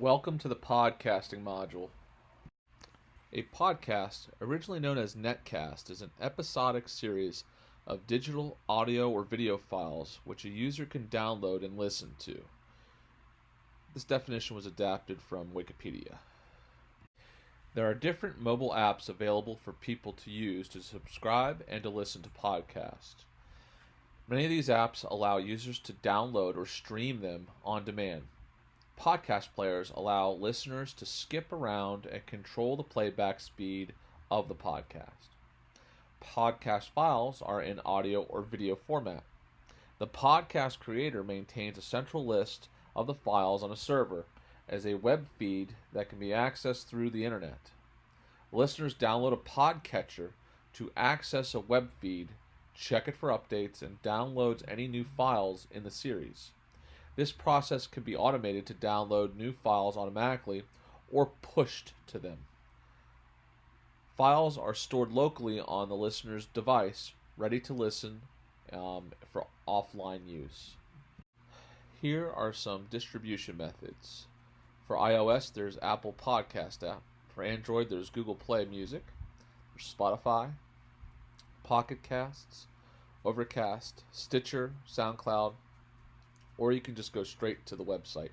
Welcome to the podcasting module. A podcast, originally known as netcast, is an episodic series of digital audio or video files which a user can download and listen to. This definition was adapted from Wikipedia. There are different mobile apps available for people to use to subscribe and to listen to podcasts. Many of these apps allow users to download or stream them on demand. Podcast players allow listeners to skip around and control the playback speed of the podcast. Podcast files are in audio or video format. The podcast creator maintains a central list of the files on a server as a web feed that can be accessed through the internet. Listeners download a podcatcher to access a web feed, check it for updates, and downloads any new files in the series. This process can be automated to download new files automatically or pushed to them. Files are stored locally on the listener's device, ready to listen for offline use. Here are some distribution methods. For iOS, there's Apple Podcast app. For Android, there's Google Play Music, there's Spotify, Pocket Casts, Overcast, Stitcher, SoundCloud, or you can just go straight to the website.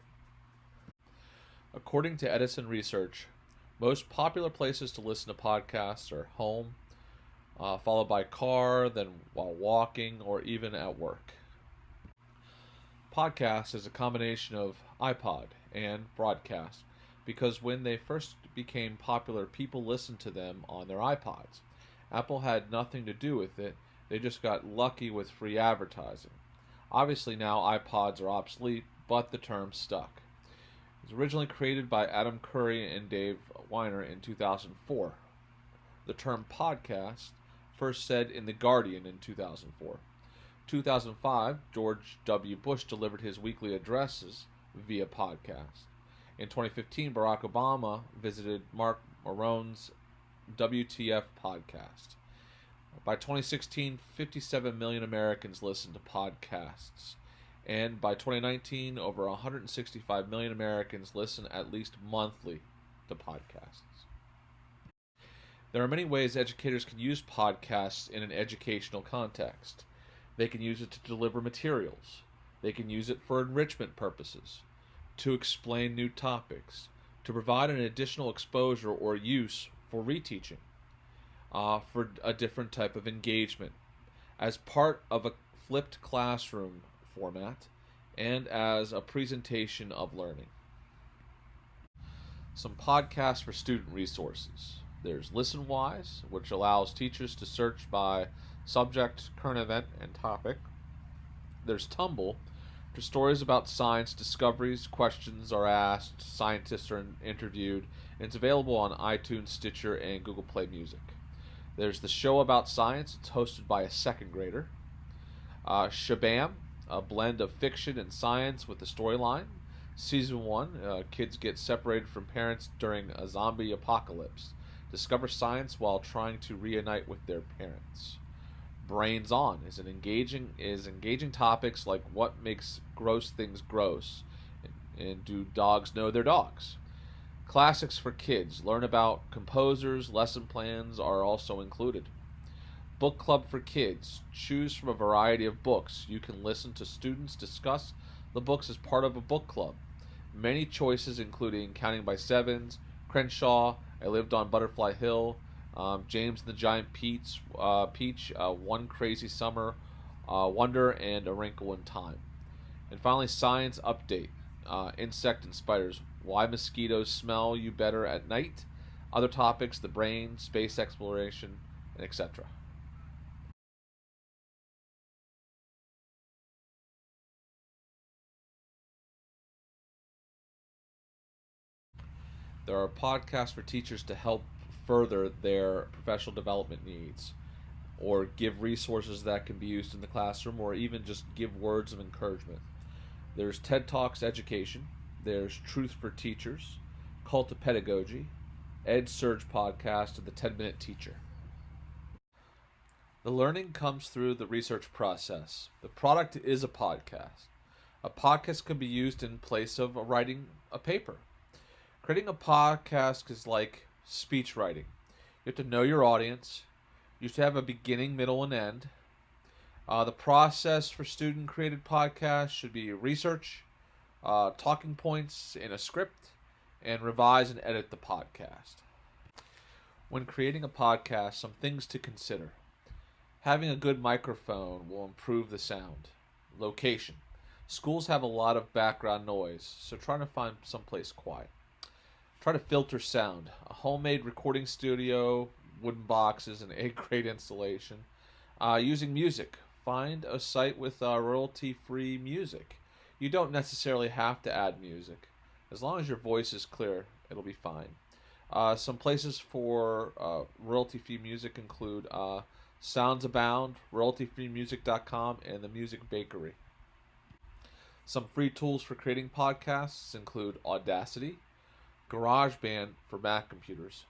According to Edison Research, most popular places to listen to podcasts are home, followed by car, then while walking, or even at work. Podcast is a combination of iPod and broadcast because when they first became popular, people listened to them on their iPods. Apple had nothing to do with it. They just got lucky with free advertising. Obviously now iPods are obsolete, but the term stuck. It was originally created by Adam Curry and Dave Weiner in 2004. The term podcast first said in The Guardian in 2004. 2005, George W. Bush delivered his weekly addresses via podcast. In 2015, Barack Obama visited Mark Marone's WTF podcast. By 2016, 57 million Americans listened to podcasts. And by 2019, over 165 million Americans listen at least monthly to podcasts. There are many ways educators can use podcasts in an educational context. They can use it to deliver materials. They can use it for enrichment purposes, to explain new topics, to provide an additional exposure or use for reteaching. For a different type of engagement, as part of a flipped classroom format, and as a presentation of learning. Some podcasts for student resources. There's ListenWise, which allows teachers to search by subject, current event, and topic. There's Tumble, for stories about science discoveries, questions are asked, scientists are interviewed, and it's available on iTunes, Stitcher, and Google Play Music. There's The Show About Science. It's hosted by a second grader. Shabam, a blend of fiction and science with a storyline. Season 1, kids get separated from parents during a zombie apocalypse. Discover science while trying to reunite with their parents. Brains On is engaging topics like what makes gross things gross, and do dogs know their dogs. Classics for kids. Learn about composers. Lesson plans are also included. Book club for kids. Choose from a variety of books. You can listen to students discuss the books as part of a book club. Many choices including Counting by Sevens, Crenshaw, I Lived on Butterfly Hill, James and the Giant Peach, One Crazy Summer, Wonder, and A Wrinkle in Time. And finally, Science Update. Insect and spiders. Why mosquitoes smell you better at night. Other topics, the brain, space exploration, and etc. There are podcasts for teachers to help further their professional development needs, or give resources that can be used in the classroom, or even just give words of encouragement. There's TED Talks Education. There's Truth for Teachers, Cult of Pedagogy, Ed Surge Podcast, and the 10-Minute Teacher. The learning comes through the research process. The product is a podcast. A podcast can be used in place of writing a paper. Creating a podcast is like speech writing. You have to know your audience. You should have a beginning, middle, and end. The process for student created podcasts should be research, talking points in a script, and revise and edit the podcast. When creating a podcast, some things to consider. Having a good microphone will improve the sound. Location. Schools have a lot of background noise, so try to find someplace quiet. Try to filter sound. A homemade recording studio, wooden boxes, and A-grade installation. Using music. Find a site with royalty-free music. You don't necessarily have to add music. As long as your voice is clear, it'll be fine. Some places for royalty-free music include Sounds Abound, royaltyfreemusic.com, and the Music Bakery. Some free tools for creating podcasts include Audacity, GarageBand for Mac computers,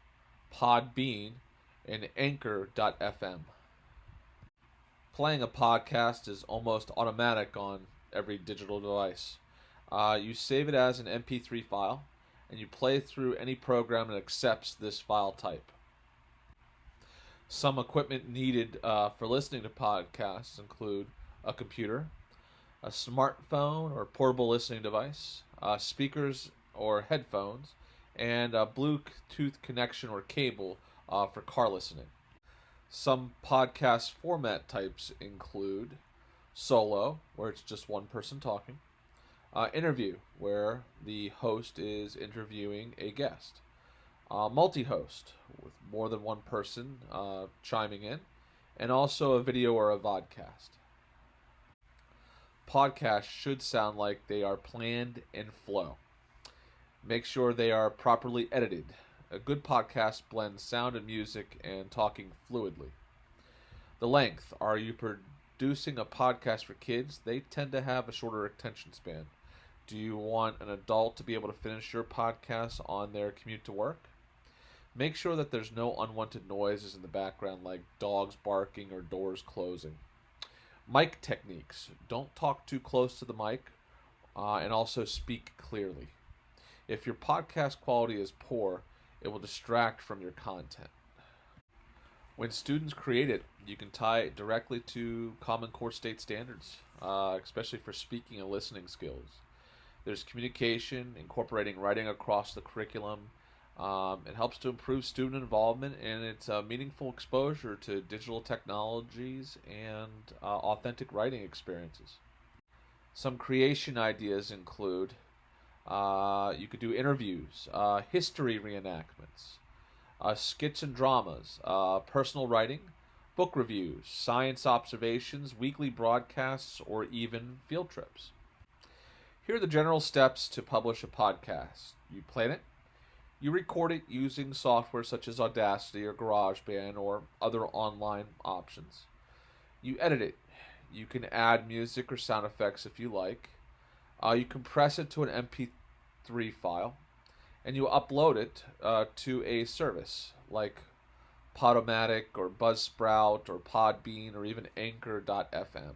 Podbean, and Anchor.fm. Playing a podcast is almost automatic on every digital device. You save it as an MP3 file, and you play through any program that accepts this file type. Some equipment needed for listening to podcasts include a computer, a smartphone or portable listening device, speakers or headphones, and a Bluetooth connection or cable for car listening. Some podcast format types include solo, where it's just one person talking, interview, where the host is interviewing a guest, multi-host, with more than one person chiming in, and also a video or a vodcast. Podcasts should sound like they are planned and flow. Make sure they are properly edited. A good podcast blends sound and music and talking fluidly. The length. Are you producing a podcast for kids? They tend to have a shorter attention span. Do you want an adult to be able to finish your podcast on their commute to work? Make sure that there's no unwanted noises in the background like dogs barking or doors closing. Mic techniques. Don't talk too close to the mic and also speak clearly. If your podcast quality is poor, it will distract from your content. When students create it, you can tie it directly to Common Core State standards, especially for speaking and listening skills. There's communication, incorporating writing across the curriculum. It helps to improve student involvement, and it's a meaningful exposure to digital technologies and authentic writing experiences. Some creation ideas include you could do interviews, history reenactments, skits and dramas, personal writing, book reviews, science observations, weekly broadcasts, or even field trips. Here are the general steps to publish a podcast. You plan it. You record it using software such as Audacity or GarageBand or other online options. You edit it. You can add music or sound effects if you like. You compress it to an MP3 file, and you upload it to a service like Podomatic or Buzzsprout or Podbean or even Anchor.fm.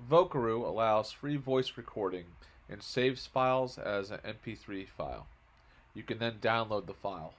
Vocaroo allows free voice recording and saves files as an MP3 file. You can then download the file.